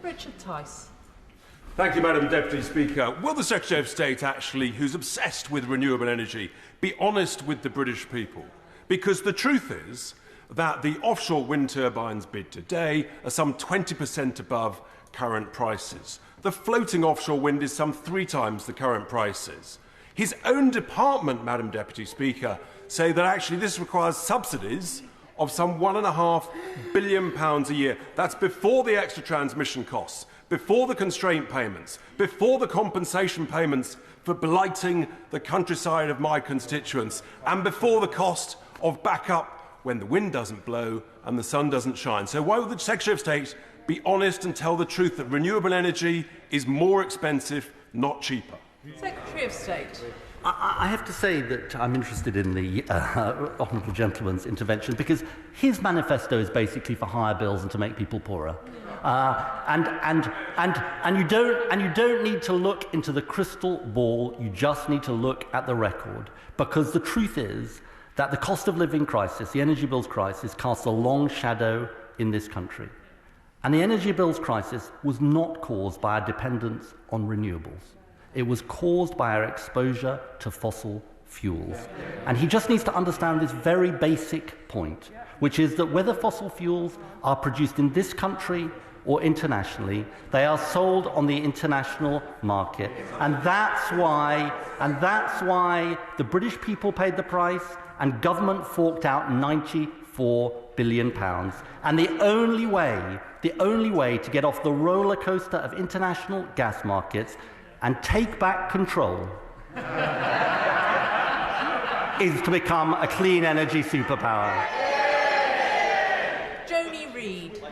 Richard Tice. Thank you, Madam Deputy Speaker. Will the Secretary of State actually, who's obsessed with renewable energy, be honest with the British people? Because the truth is that the offshore wind turbines bid today are some 20% above current prices. The floating offshore wind is some 3 times the current prices. His own department, Madam Deputy Speaker, say that actually this requires subsidies of some £1.5 billion a year. That's before the extra transmission costs, before the constraint payments, before the compensation payments for blighting the countryside of my constituents, and before the cost of backup when the wind doesn't blow and the sun doesn't shine. So why would the Secretary of State be honest and tell the truth that renewable energy is more expensive, not cheaper? Secretary of State. I have to say that I'm interested in the honourable gentleman's intervention because his manifesto is basically for higher bills and to make people poorer. And you don't need to look into the crystal ball. You just need to look at the record, because the truth is that the cost of living crisis, the energy bills crisis, casts a long shadow in this country. And the energy bills crisis was not caused by our dependence on renewables. It was caused by our exposure to fossil fuels. And he just needs to understand this very basic point, which is that whether fossil fuels are produced in this country or internationally, they are sold on the international market. And that's why the British people paid the price and government forked out £94 billion. And the only way to get off the roller coaster of international gas markets and take back control is to become a clean energy superpower. Joni Reid.